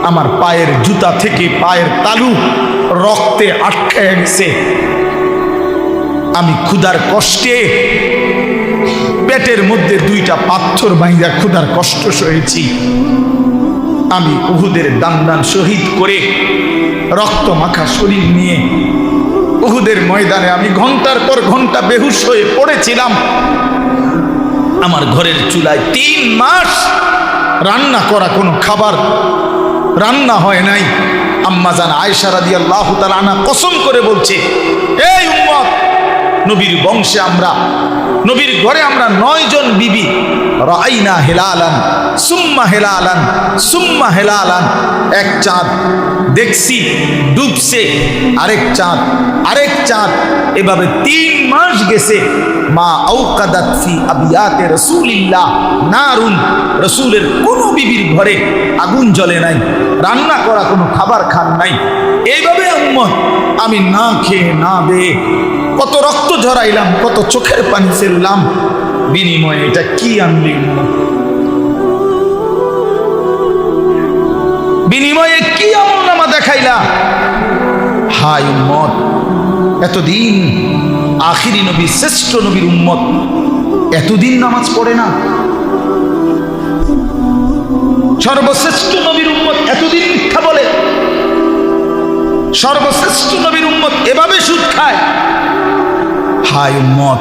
আমার পায়ের জুতা থেকে পায়ের তালু রক্তে আটকায় গেছে। আমি ক্ষুধার কষ্টে পেটের মধ্যে দুইটা পাথর বাইন্ধা ক্ষুধার কষ্ট সহেছি। আমি উহুদের দান শহীদ করে রক্ত মাখা শরীর নিয়ে উহুদের ময়দানে আমি ঘন্টার পর ঘন্টা বেহুশ হয়ে পড়েছিলাম। আমার ঘরের চুলায় 3 মাস রান্না করা কোনো খাবার রান্না হয় নাই। আম্মা জান আয়েশা রাদিয়াল্লাহু তাআলা আনহা কসম করে বলছে, এই উম্মত, নবীর বংশে আমরা, নবীর ঘরে আমরা 9 জন বিবি রাআইনা হিলালান সুম্মা হিলালান সুম্মা হিলালান, এক চাঁদ দেখছি ডুবছে, আরেক চাঁদ, এভাবে 3 মাস গেছে। মা আওকাদাত ফি আবিয়াতে রাসূলিল্লাহ নারুন, রাসূলের কোন বিবির ঘরে আগুন জ্বলে নাই, রান্না করা কোনো খাবার খান নাই। এইভাবে উম্মত আমি না খেয়ে না দে কত রক্ত ঝরাইলাম, কত চোখের পানি ফেললাম, বিনিময়ে এটা কি আনলি? বিনিময়ে কি আমলনামা দেখাইলা? হায় উম্মত, এতদিন আখিরি নবী, শ্রেষ্ঠ নবীর উম্মত এতদিন নামাজ পড়ে না। সর্বশ্রেষ্ঠ নবীর উম্মত এতদিন মিথ্যা বলে। সর্বশ্রেষ্ঠ নবীর উম্মত এভাবে সুদ খায়। হায় উম্মত,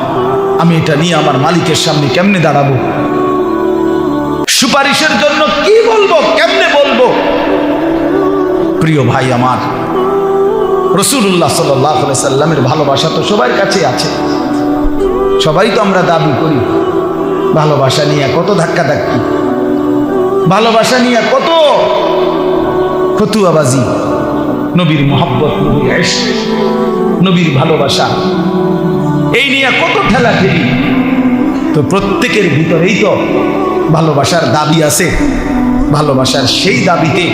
আমি এটা নিয়ে আমার মালিকের সামনে কেমনে দাঁড়াবো? সুপারিশের জন্য কি বলবো, কেমনে বলবো? প্রিয় ভাই আমার, রাসূলুল্লাহ সাল্লাল্লাহু আলাইহি সাল্লামের ভালোবাসা তো সবার কাছে আছে। সবাই তো আমরা দাবি করি। ভালোবাসা নিয়ে কত ধাক্কাধাক্কি, ভালোবাসা নিয়ে কত ফতুয়াবাজি। নবীর মহব্বত, নবীর ইশক, নবীর ভালোবাসা, এই নিয়ে কত ঠেলাঠেলি। তো প্রত্যেকের ভিতরেই তো ভালোবাসার দাবি আছে। ভালোবাসার সেই দাবিতে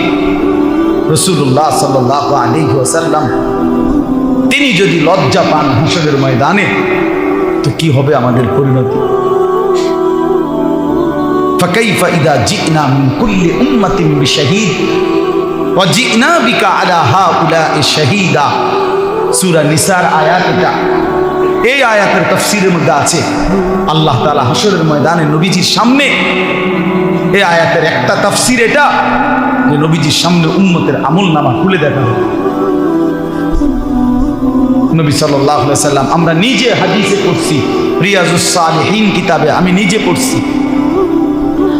রাসূলুল্লাহ সাল্লাল্লাহু আলাইহি ওয়াসাল্লাম তিনি যদি লজ্জা পান হাসরের ময়দানে, তো কি হবে আমাদের পরিণতি? ফাকাইফা ইযা জি'না মিন কুল্লি উম্মাতিন বিশাহীদ ওয়া জি'না বিকা আলা হাউলা'i শাহীদা। সূরা নিসার আয়াত এটা। এই আয়াতের তাফসীরের মধ্যে আছে আল্লাহ তাআলা হাসরের ময়দানে নবীজির সামনে, এই আয়াতের একটা তাফসীর এটা যে নবীজির সামনে উম্মতের আমলনামা খুলে দেখা হবে। নবী সাল্লাল্লাহু আলাইহি সাল্লাম, আমরা নিজে হাদিসে পড়ছি, রিয়াজুস সালিহিন কিতাবে আমি নিজে পড়ছি,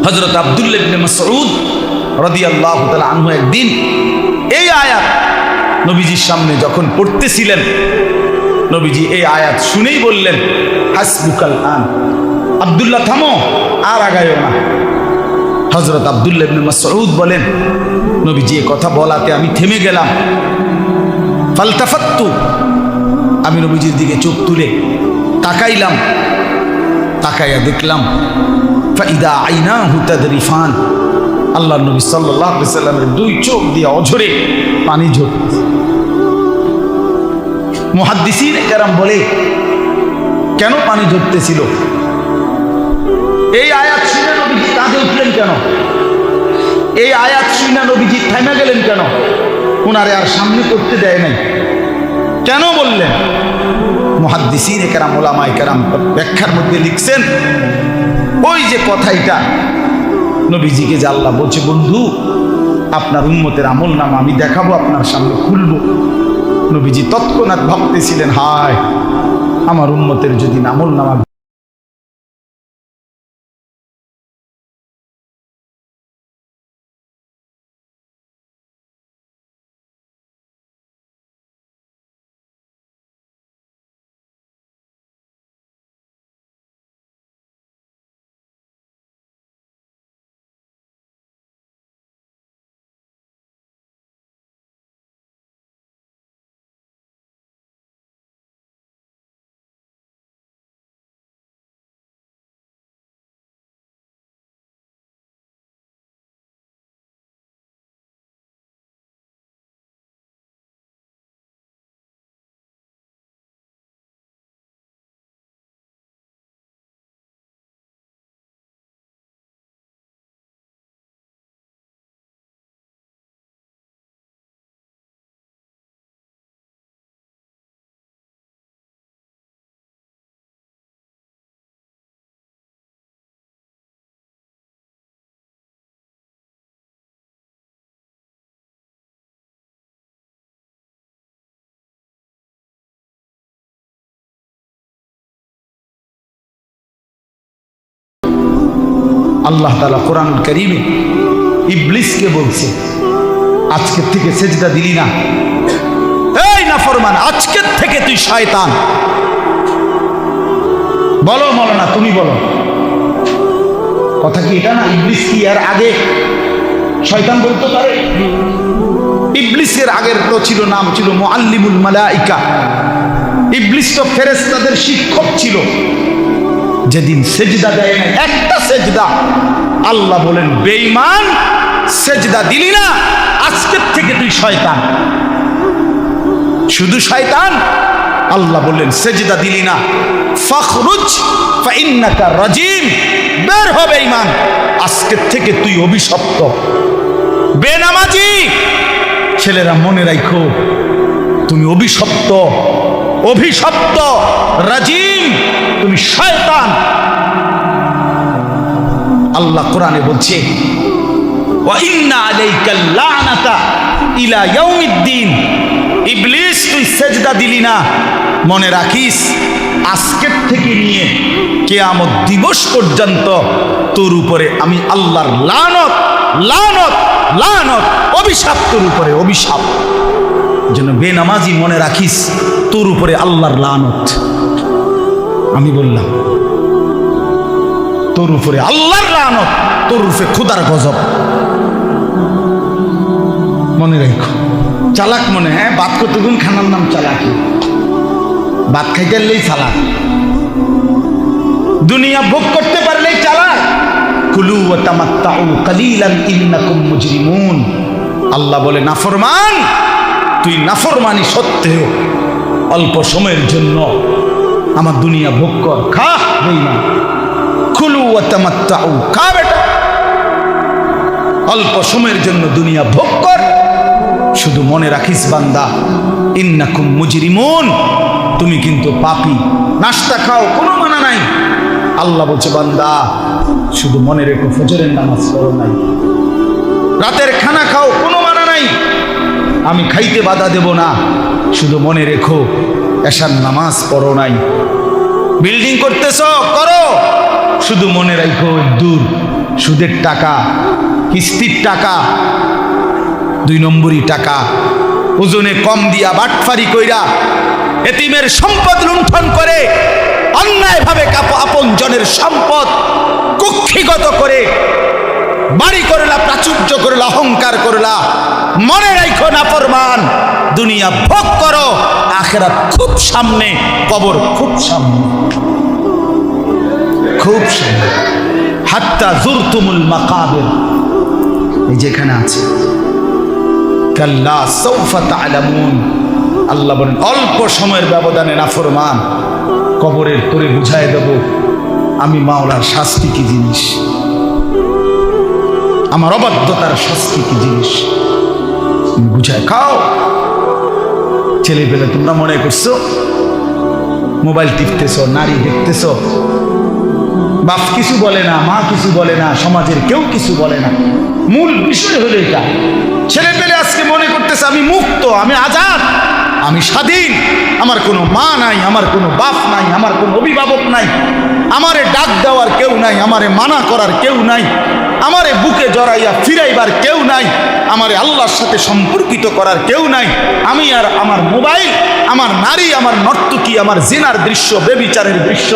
হযরত আব্দুল্লাহ ইবনে মাসউদ রাদিয়াল্লাহু তাআলা আনহু একদিন এই আয়াত নবীজির সামনে যখন পড়তেছিলেন, নবীজি এই আয়াত শুনেই বললেন, হাসবুকাল আন, আব্দুল্লাহ থামো, আর আগায়ো না। হযরত আব্দুল্লাহ ইবনে মাসউদ বলেন, নবীজি এই কথা বলাতে আমি থেমে গেলাম। ফালতাফাত্তু, আমি নবীজির দিকে চোখ তুলে তাকাইলাম, তাকাইয়া দেখলাম ফাইদা আইনাহু তাদরিফান, আল্লাহর নবী সাল্লাল্লাহু আলাইহি সাল্লামের 2 চোখ দিয়ে অঝরে পানি ঝরতেছে। মুহাদ্দিসিন কেরাম বলে, কেন পানি ঝরতেছিল? এই আয়াত শুনে নবীজি কাঁদে উঠলেন কেন? এই আয়াত শুনে নবীজি থেমে গেলেন কেন? ওনারে আর সামনে করতে দেয় নাই কেন বললেন? মুহাদ্দিসিন কেরাম, উলামায়ে কেরাম ব্যাখ্যার মধ্যে লিখছেন, ওই যে কথাটা নবীজিকে যে আল্লাহ বলছে, বন্ধু আপনার উম্মতের আমলনামা আমি দেখাবো, আপনার সামনে খুলবো। নবীজি তৎক্ষণাৎ ভাবতেছিলেন, হায় আমার উম্মতের যদি আমলনামা আল্লাহ তাআলা কোরআনুল কারীমে ইবলিসকে বলছে, আজকের থেকে সেজদা দিলি না, এই নাফরমান, আজকের থেকে তুই শয়তান। বলো মৌলানা, তুমি বলো, কথা কি এটা না? ইবলিস কি এর আগে শয়তান বলতে পারে? ইবলিসের আগের তো ছিল, নাম ছিল মুআল্লিমুল মালাইকা। ইবলিস তো ফেরেশতাদের শিক্ষক ছিল। যেদিন সেজদা দেয় না, একটা সেজদা, আল্লাহ বলেন বেঈমান, সেজদা দিলি না, আজকের থেকে তুই শয়তান। শুধু শয়তান, আল্লাহ বললেন সেজদা দিলি না, ফাখরুজ ফাইন্নাকা রাজিম, বের হ বেঈমান, আজকের থেকে তুই অভিশপ্ত। বেনামাজি ছেলেরা মনে রাখো, তুমি অভিশপ্ত, অভিশপ্ত, রাজিম, তুমি শয়তান। আল্লাহ কোরআনে বলছে, ওয়া ইন্না আলাইকাল লানাতা ইলা ইয়াউমিদ্দিন। ইবলিস, তুই সেজদা দিলি না, মনে রাখিস আজকের থেকে নিয়ে কিয়ামত দিবস পর্যন্ত তোর উপরে আমি আল্লাহর লানত, লানত, লানত, অভিশাপ তোর উপরে, অভিশাপ। যেন বেনামাজি মনে রাখিস তোর উপরে আল্লাহর লানত। আমি বললাম তোর উপরে আল্লাহর লানত, তোর উপরে খোদার গজব। মনে রাখো, চালাক মনে, হ্যাঁ, বাদ কতগুণ খানার নাম চালাকি, ভাত খাইতে পারলেই চালাক, দুনিয়া ভোগ করতে পারলেই চালাক। কুলু ওয়া তামাত্তাউ কালিলান ইন্নাকুম মুজরিমুন। আল্লাহ বলে নাফরমান, তুই নাফরমানি সত্ত্বেও অল্প সময়ের জন্য আমার দুনিয়া ভোগ কর, খা বেঈমান। কুলু ওয়া তামাত্তাউ, খা বেটা, অল্প সময়ের জন্য দুনিয়া ভোগ কর। শুধু মনে রাখিস বান্দা, ইন্নাকুম মুজরিমুন, তুমি কিন্তু পাপী। নাস্তা খাও, কোনো মানা নাই। আল্লাহ বলছে বান্দা শুধু মনে রেখো, ফজরের নামাজ পড়ো নাই। রাতের খানা খাও, কোনো মানা নাই, আমি খাইতে বাধা দেব না, শুধু মনে রেখো এশার নামাজ পড়ো নাই। বিল্ডিং করতেছ, করো, শুধু মনে রাখো দূর সুদের টাকা, কিস্তির টাকা, 2 নম্বরই টাকা, ওজনে কম দিয়া বাটফারি কইরা এতিমের সম্পদ লুণ্ঠন করে, অন্যায়ভাবে আপন জনের সম্পদ কুক্ষিগত করে বাড়ি করলা, প্রাচুর্য করলা, অহংকার করলা। মনে রাখো নাফরমান, দুনিয়া ভোগ করো, আখিরাত খুব সামনে, কবর খুব সামনে, খুব সামনে। হাত্তা যুরতুমুল মাকাবির, এই যেখানে আছে, কাল্লা সাউফা তা'লামুন। আল্লাহ বলেন অল্প সময়ের ব্যবধানে নাফরমান, কবরের তোরে বুঝাই দেব আমি মাওলার শাস্তি কি জিনিস, আমার অবাধ্যতার শাস্তি কি জিনিস, বুঝায় খাও। ছেলে পেলে তোমরা মনে করছো মোবাইল টিপতেছ, নারী দেখতেছ, বাপ কিছু বলে না, মা কিছু বলে না, সমাজের কেউ কিছু বলে না। মূল বিষয় হলো এটা, ছেলে পেলে আজকে মনে করতেছে আমি মুক্ত, আমি আজাদ, আমি স্বাধীন, আমার কোনো মা নাই, আমার কোনো বাপ নাই, আমার কোনো অভিভাবক নাই, আমারে ডাক দেওয়ার কেউ নাই, আমারে মানা করার কেউ নাই, আমারে বুকে জড়াইয়া ফিরাইবার কেউ নাই, আমারে আল্লাহর সাথে সম্পর্কিত করার কেউ নাই। আমি আর আমার মোবাইল, আমার নারী, আমার নর্তকী, আমার জিনার দৃশ্য, বেবিচারের দৃশ্য,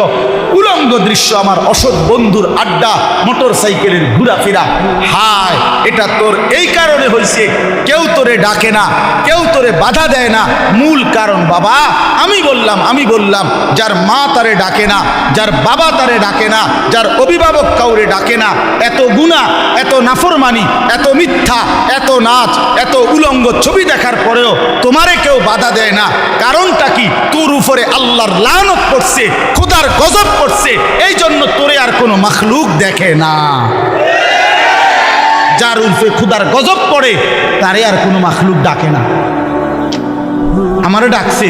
উলঙ্গ দৃশ্য, আমার অসৎ বন্ধুর আড্ডা, মোটর সাইকেলের ঘোরাফেরা। হায়, এটা তোর এই কারণে হয়েছে, কেউ তোরে ডাকে না, কেউ তোরে বাধা দেয় না। মূল কারণ বাবা, আমি বললাম যার মা তারে ডাকে না, যার বাবা তারে ডাকে না, যার অভিভাবক কাউরে ডাকে না, এত গুনাহ, এত নাফরমানি, এত মিথ্যা, এত নাচ, এত উলঙ্গ ছবি দেখার পরেও তোমারে কেউ বাধা দেয় না। কারণটা কি? তোর উপরে আল্লাহর লানত পড়ছে, খোদার গজব পড়ছে, এই জন্য তোরে আর কোনো মাখলুক দেখে না। যার উপরে খোদার গজব পড়ে তারে আর কোনো মাখলুক ডাকে না। আমারে ডাকছে,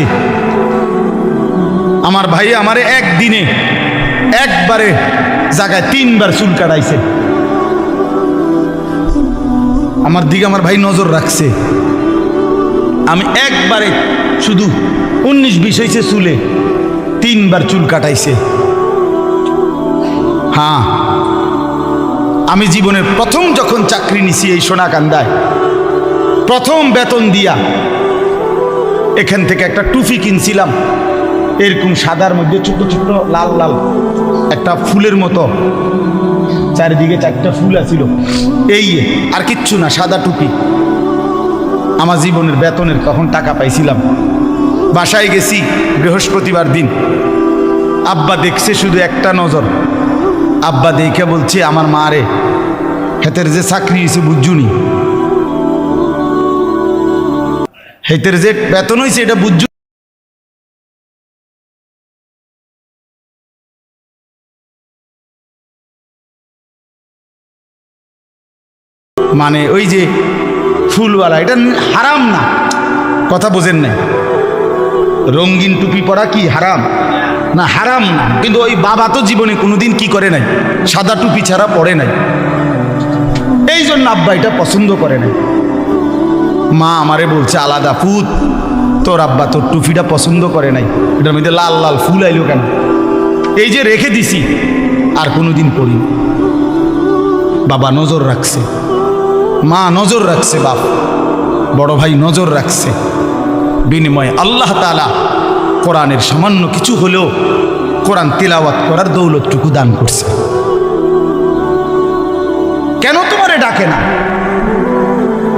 আমার ভাই আমারে একদিনে একবারে জায়গায় 3 বার চুল কাটাইছে। আমার দিকে আমার ভাই নজর রাখছে, আমি একবারে শুধু 19-20 হয়েছে চুলে, 3 বার চুল কাটাইছে। হ্যাঁ, আমি জীবনের প্রথম যখন চাকরি নিছি এই সোনাকান্দায়, প্রথম বেতন দিয়া এখান থেকে একটা টুপি কিনছিলাম, এরকম সাদার মধ্যে ছোট ছোট লাল লাল একটা ফুলের মতো, চারিদিকে 4টা ফুল আছিল, এই আর কিচ্ছু না, সাদা টুপি। আমার জীবনের বেতনের কখন টাকা পাইছিলাম। বাসায় গেছি বৃহস্পতিবার দিন, আব্বা দেখছে শুধু একটা নজর। আব্বা দেখে বলছে আমার মা রে, হেতের যে চাকরি হয়েছে বুঝুনি, হেতের যে বেতন হয়েছে এটা বুঝু। মানে ওই যে ফুলওয়ালা, এটা হারাম না, কথা বোঝেন নাই। রঙিন টুপি পরা কি হারাম না? হারাম না, কিন্তু ওই বাবা তো জীবনে কোনোদিন কি করে নাই, সাদা টুপি ছাড়া পরে নাই, এই জন্য আব্বা এটা পছন্দ করে নাই। মা আমারে বলছে আলাদা, ফুট তোর আব্বা তোর টুপিটা পছন্দ করে নাই, এটার মধ্যে লাল লাল ফুল আইলো কেন? এই যে রেখে দিছি, আর কোনোদিন পরি। বাবা নজর রাখছে, মা নজর রাখছে, বাপ বড় ভাই নজর রাখছে। বিনিময়ে আল্লাহ তাআলা কোরআনের সামান্য কিছু হলেও কোরআন তিলাওয়াত করার দৌলতটুকু দান করছে। কেন তোমারে ডাকে না?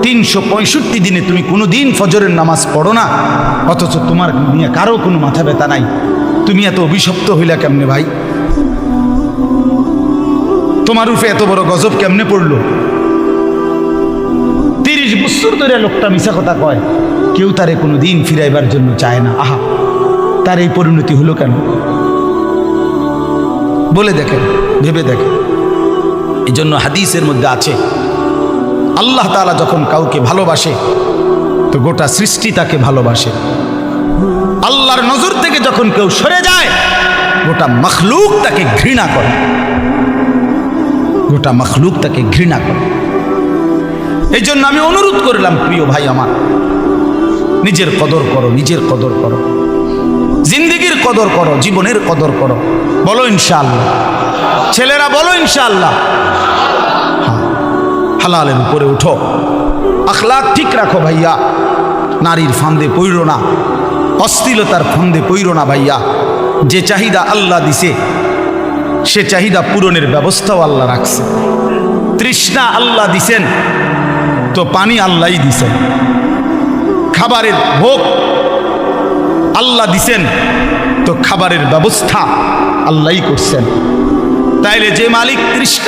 365 দিনে তুমি কোনো দিন ফজরের নামাজ পড়ো না, অথচ তোমার নিয়ে কারো কোনো মাথা ব্যথা নাই। তুমি এত অভিশপ্ত হইলা কেমনে ভাই? তোমার উপরে এত বড় গজব কেমনে পড়লো? 30 বছর ধরে লোকটা মিছা কথা কয়, কেউ তারে কোনো দিন ফিরাইবার জন্য চায় না। আহা, তার এই পরিণতি হলো কেন? বলে দেখেন, ভেবে দেখেন। এই জন্য হাদিসের মধ্যে আছে, আল্লাহ তাআলা যখন কাউকে ভালোবাসে তো গোটা সৃষ্টি তাকে ভালোবাসে। আল্লাহর নজর থেকে যখন কেউ সরে যায়, গোটা মখলুক তাকে ঘৃণা করে, গোটা মখলুক তাকে ঘৃণা করে। এই জন্য আমি অনুরোধ করলাম, প্রিয় ভাই আমার, নিজের কদর করো, নিজের কদর করো, জিন্দেগির কদর করো, জীবনের কদর করো। বলো ইনশাআল্লাহ, ছেলেরা বলো ইনশাআল্লাহ। হালালের উপরে উঠো, আখলাক ঠিক রাখো ভাইয়া, নারীর ফান্দে পইরো না, অশ্লীলতার ফান্দে পইরো না ভাইয়া। যে চাহিদা আল্লাহ দিছে সে চাহিদা পূরণের ব্যবস্থাও আল্লাহ রাখছে। তৃষ্ণা আল্লাহ দিছেন তো পানি আল্লাহই দিছেন, খাবারের ভোগ আল্লাহ দিছেন তো খাবারের ব্যবস্থা আল্লাহই করছেন। তাইলে যে মালিক তৃষ্ণা